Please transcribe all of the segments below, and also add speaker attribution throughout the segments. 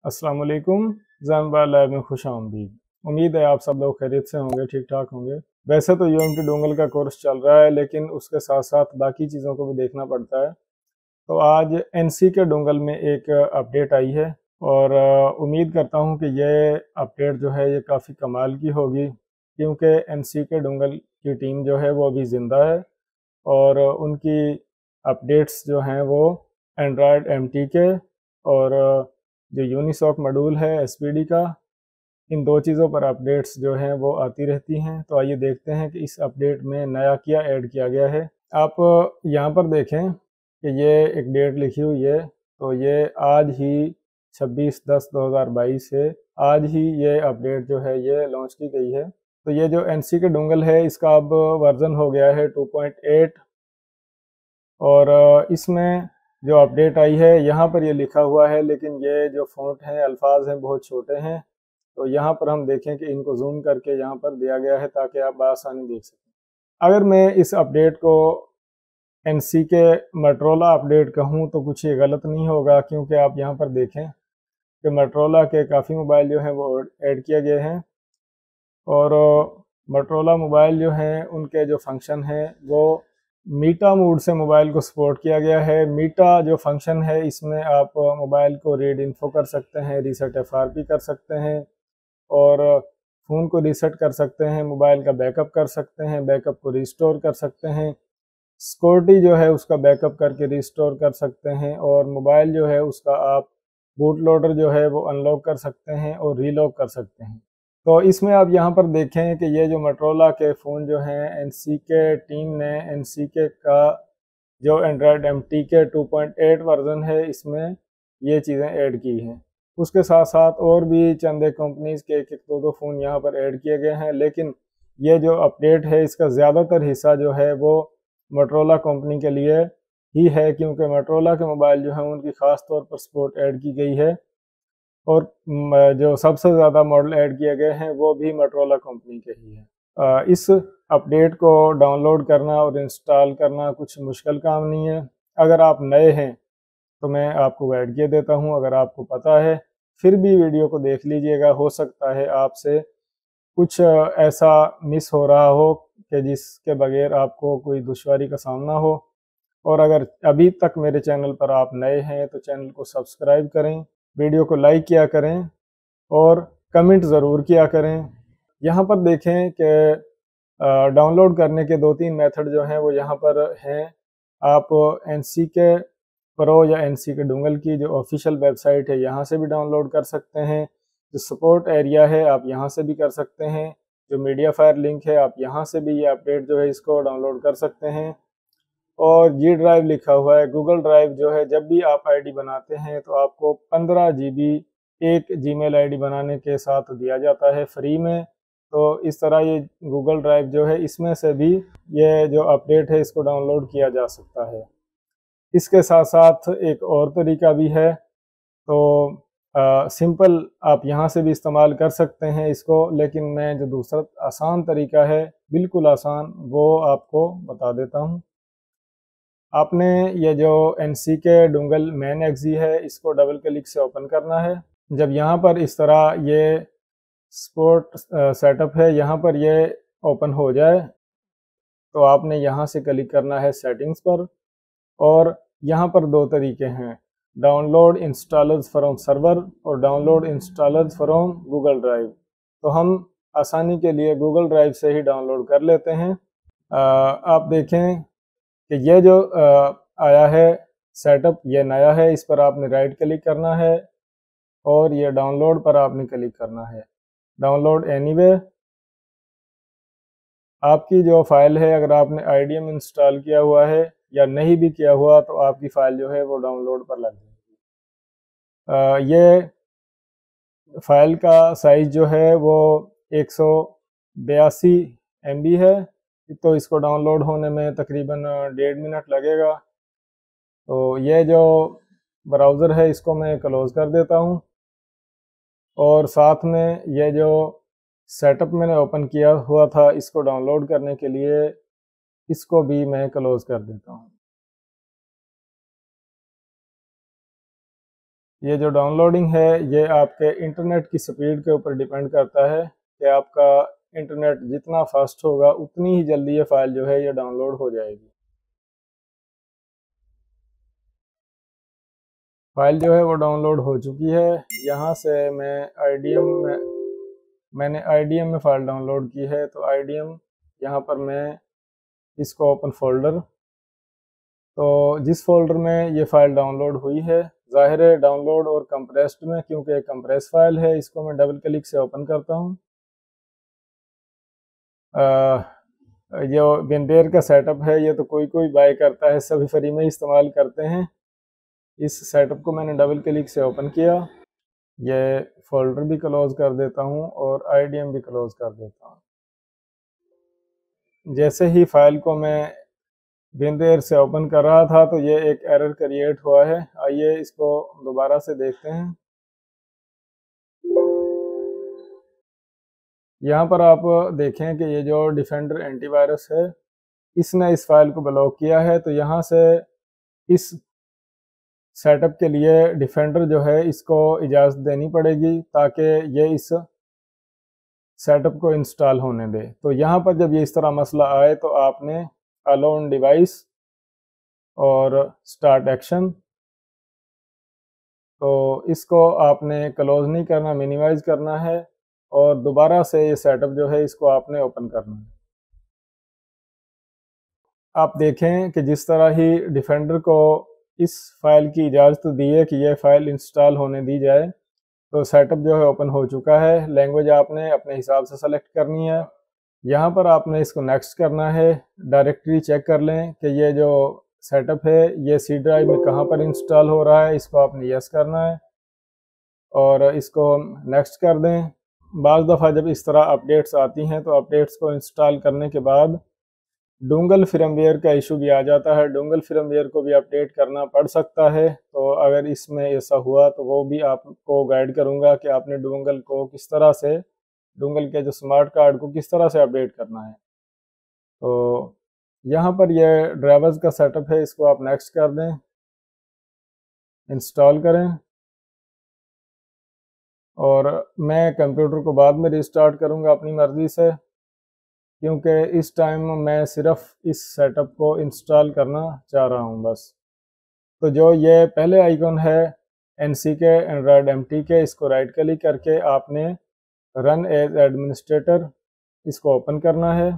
Speaker 1: अस्सलाम वालेकुम। जानबा लैब में खुश आमदीद। उम्मीद है आप सब लोग खैरियत से होंगे, ठीक ठाक होंगे। वैसे तो यूएमटी डोंगल का कोर्स चल रहा है, लेकिन उसके साथ साथ बाकी चीज़ों को भी देखना पड़ता है। तो आज एनसी के डोंगल में एक अपडेट आई है और उम्मीद करता हूँ कि ये अपडेट जो है ये काफ़ी कमाल की होगी, क्योंकि एनसी के डोंगल की टीम जो है वो अभी ज़िंदा है और उनकी अपडेट्स जो हैं वो एंड्रॉयड एमटी के और जो यूनिसॉक मॉड्यूल है एसपीडी का, इन दो चीज़ों पर अपडेट्स जो हैं वो आती रहती हैं। तो आइए देखते हैं कि इस अपडेट में नया क्या ऐड किया गया है। आप यहाँ पर देखें कि ये एक डेट लिखी हुई है, तो ये आज ही 26/10/2022 है, आज ही ये अपडेट जो है ये लॉन्च की गई है। तो ये जो एनसी के डोंगल है इसका अब वर्जन हो गया है 2.8 और इसमें जो अपडेट आई है यहाँ पर ये लिखा हुआ है, लेकिन ये जो फ़ॉन्ट हैं अल्फाज हैं बहुत छोटे हैं। तो यहाँ पर हम देखें कि इनको जूम करके यहाँ पर दिया गया है ताकि आप बआसानी देख सकें। अगर मैं इस अपडेट को एनसी के मोटरोला अपडेट कहूँ तो कुछ ये गलत नहीं होगा, क्योंकि आप यहाँ पर देखें कि मोटरोला के काफ़ी मोबाइल जो हैं वो ऐड किए गए हैं और मोटरोला मोबाइल जो हैं उनके जो फंक्शन हैं वो मीटा मोड से मोबाइल को सपोर्ट किया गया है। मीटा जो फंक्शन है इसमें आप मोबाइल को रीड इन्फो कर सकते हैं, रीसेट एफआरपी कर सकते हैं और फ़ोन को रीसेट कर सकते हैं, मोबाइल का बैकअप कर सकते हैं, बैकअप को रिस्टोर कर सकते हैं, सिक्योरिटी जो है उसका बैकअप करके रिस्टोर कर सकते हैं और मोबाइल जो है उसका आप बूट लोडर जो है वो अनलॉक कर सकते हैं और रीलॉक कर सकते हैं। तो इसमें आप यहाँ पर देखें कि ये जो मोटरोला के फ़ोन जो हैं एनसी के टीम ने एनसी के का जो एंड्रॉयड एमटी के 2.8 वर्जन है इसमें ये चीज़ें ऐड की हैं। उसके साथ साथ और भी चंद कंपनीज़ के एक एक दो दो फ़ोन यहाँ पर ऐड किए गए हैं, लेकिन ये जो अपडेट है इसका ज़्यादातर हिस्सा जो है वो मोटरोला कंपनी के लिए ही है, क्योंकि मोटरोला के मोबाइल जो हैं उनकी ख़ास तौर पर सपोर्ट ऐड की गई है और जो सबसे ज़्यादा मॉडल ऐड किए गए हैं वो भी मोटरोला कंपनी के ही हैं। इस अपडेट को डाउनलोड करना और इंस्टॉल करना कुछ मुश्किल काम नहीं है। अगर आप नए हैं तो मैं आपको गाइड किए देता हूं, अगर आपको पता है फिर भी वीडियो को देख लीजिएगा। हो सकता है आपसे कुछ ऐसा मिस हो रहा हो कि जिसके बगैर आपको कोई दुश्वारी का सामना हो। और अगर अभी तक मेरे चैनल पर आप नए हैं तो चैनल को सब्सक्राइब करें, वीडियो को लाइक किया करें और कमेंट ज़रूर किया करें। यहाँ पर देखें कि डाउनलोड करने के 2-3 मेथड जो हैं वो यहाँ पर हैं। आप एनसी के प्रो या एनसी के डोंगल की जो ऑफिशियल वेबसाइट है यहाँ से भी डाउनलोड कर सकते हैं। जो सपोर्ट एरिया है आप यहाँ से भी कर सकते हैं। जो मीडिया फायर लिंक है आप यहाँ से भी ये अपडेट जो है इसको डाउनलोड कर सकते हैं। और जी ड्राइव लिखा हुआ है, गूगल ड्राइव जो है जब भी आप आईडी बनाते हैं तो आपको 15 जीबी एक जीमेल आईडी बनाने के साथ दिया जाता है फ्री में। तो इस तरह ये गूगल ड्राइव जो है इसमें से भी ये जो अपडेट है इसको डाउनलोड किया जा सकता है। इसके साथ साथ एक और तरीका भी है, तो सिंपल आप यहाँ से भी इस्तेमाल कर सकते हैं इसको, लेकिन मैं जो दूसरा आसान तरीका है बिल्कुल आसान वो आपको बता देता हूँ। आपने ये जो एनसी के डोंगल मैन एक्जी है इसको डबल क्लिक से ओपन करना है। जब यहाँ पर इस तरह ये स्पोर्ट सेटअप है यहाँ पर ये ओपन हो जाए तो आपने यहाँ से क्लिक करना है सेटिंग्स पर और यहाँ पर दो तरीके हैं, डाउनलोड इंस्टॉलर्स फ्रॉम सर्वर और download installers from Google drive. तो हम आसानी के लिए गूगल ड्राइव से ही डाउनलोड कर लेते हैं। आप देखें कि ये जो आया है सेटअप ये नया है, इस पर आपने राइट क्लिक करना है और ये डाउनलोड पर आपने क्लिक करना है। डाउनलोड एनीवे, आपकी जो फाइल है अगर आपने आईडीएम इंस्टॉल किया हुआ है या नहीं भी किया हुआ तो आपकी फ़ाइल जो है वो डाउनलोड पर लग जाएगी। ये फ़ाइल का साइज़ जो है वो 182 MB है, तो इसको डाउनलोड होने में तकरीबन 1.5 मिनट लगेगा। तो ये जो ब्राउज़र है इसको मैं क्लोज़ कर देता हूँ और साथ में ये जो सेटअप मैंने ओपन किया हुआ था इसको डाउनलोड करने के लिए इसको भी मैं क्लोज़ कर देता हूँ। ये जो डाउनलोडिंग है ये आपके इंटरनेट की स्पीड के ऊपर डिपेंड करता है कि आपका इंटरनेट जितना फास्ट होगा उतनी ही जल्दी ये फाइल जो है ये डाउनलोड हो जाएगी। फाइल जो है वो डाउनलोड हो चुकी है। यहाँ से मैंने आईडीएम में फ़ाइल डाउनलोड की है, तो आईडीएम यहाँ पर मैं इसको ओपन फोल्डर, तो जिस फोल्डर में ये फ़ाइल डाउनलोड हुई है, ज़ाहिर है डाउनलोड और कंप्रेस्ड में, क्योंकि एक कंप्रेस फाइल है, इसको मैं डबल क्लिक से ओपन करता हूँ। जो विनरेयर का सेटअप है ये तो कोई बाय करता है, सभी फ्री में इस्तेमाल करते हैं। इस सेटअप को मैंने डबल क्लिक से ओपन किया, ये फोल्डर भी क्लोज कर देता हूँ और आईडीएम भी क्लोज कर देता हूँ। जैसे ही फाइल को मैं विनरेयर से ओपन कर रहा था तो ये एक एरर क्रिएट हुआ है। आइए इसको दोबारा से देखते हैं। यहाँ पर आप देखें कि ये जो डिफेंडर एंटीवायरस है इसने इस फाइल को ब्लॉक किया है, तो यहाँ से इस सेटअप के लिए डिफेंडर जो है इसको इजाज़त देनी पड़ेगी ताकि ये इस सेटअप को इंस्टॉल होने दे। तो यहाँ पर जब ये इस तरह मसला आए तो आपने अलोन डिवाइस और स्टार्ट एक्शन, तो इसको आपने क्लोज नहीं करना, मिनिमाइज करना है और दोबारा से ये सेटअप जो है इसको आपने ओपन करना है। आप देखें कि जिस तरह ही डिफेंडर को इस फाइल की इजाज़त दी है कि यह फ़ाइल इंस्टॉल होने दी जाए, तो सेटअप जो है ओपन हो चुका है। लैंग्वेज आपने अपने हिसाब से सेलेक्ट करनी है। यहाँ पर आपने इसको नेक्स्ट करना है। डायरेक्टरी चेक कर लें कि ये जो सेटअप है ये सी ड्राइव में कहाँ पर इंस्टॉल हो रहा है, इसको आपने यस करना है और इसको नेक्स्ट कर दें। बाज़ दफ़ा जब इस तरह अपडेट्स आती हैं तो अपडेट्स को इंस्टॉल करने के बाद डोंगल फर्मवेयर का इशू भी आ जाता है, डोंगल फर्मवेयर को भी अपडेट करना पड़ सकता है। तो अगर इसमें ऐसा हुआ तो वो भी आपको गाइड करूँगा कि आपने डोंगल को किस तरह से, डोंगल के जो स्मार्ट कार्ड को किस तरह से अपडेट करना है। तो यहाँ पर यह ड्राइवर्स का सेटअप है, इसको आप नेक्स्ट कर दें, इंस्टॉल करें और मैं कंप्यूटर को बाद में रिस्टार्ट करूँगा अपनी मर्ज़ी से, क्योंकि इस टाइम मैं सिर्फ इस सेटअप को इंस्टॉल करना चाह रहा हूँ बस। तो जो ये पहले आइकॉन है एनसी के एंड्रॉयड एमटी के, इसको राइट क्लिक करके आपने रन एज एडमिनिस्ट्रेटर इसको ओपन करना है।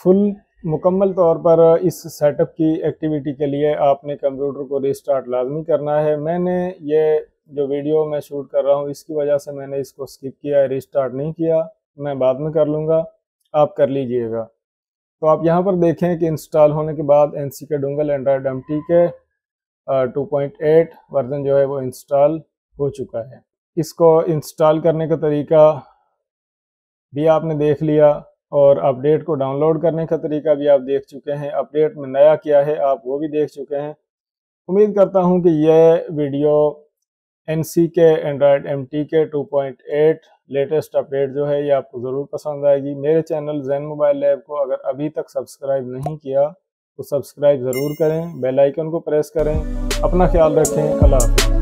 Speaker 1: फुल मुकम्मल तौर पर इस सेटअप की एक्टिविटी के लिए आपने कंप्यूटर को रिस्टार्ट लाजमी करना है। मैंने ये जो वीडियो मैं शूट कर रहा हूँ इसकी वजह से मैंने इसको स्किप किया है, रिस्टार्ट नहीं किया, मैं बाद में कर लूँगा, आप कर लीजिएगा। तो आप यहाँ पर देखें कि इंस्टॉल होने के बाद एनसी के डोंगल एंड्रॉयड एमटी के 2.8 वर्जन जो है वो इंस्टॉल हो चुका है। इसको इंस्टॉल करने का तरीका भी आपने देख लिया और अपडेट को डाउनलोड करने का तरीका भी आप देख चुके हैं। अपडेट में नया क्या है आप वो भी देख चुके हैं। उम्मीद करता हूँ कि यह वीडियो एनसी के एंड्रॉयड एमटी के 2.8 लेटेस्ट अपडेट जो है ये आपको ज़रूर पसंद आएगी। मेरे चैनल जैन मोबाइल लैब को अगर अभी तक सब्सक्राइब नहीं किया तो सब्सक्राइब ज़रूर करें, बेल आइकन को प्रेस करें। अपना ख्याल रखें। अल्लाह हाफ़िज़।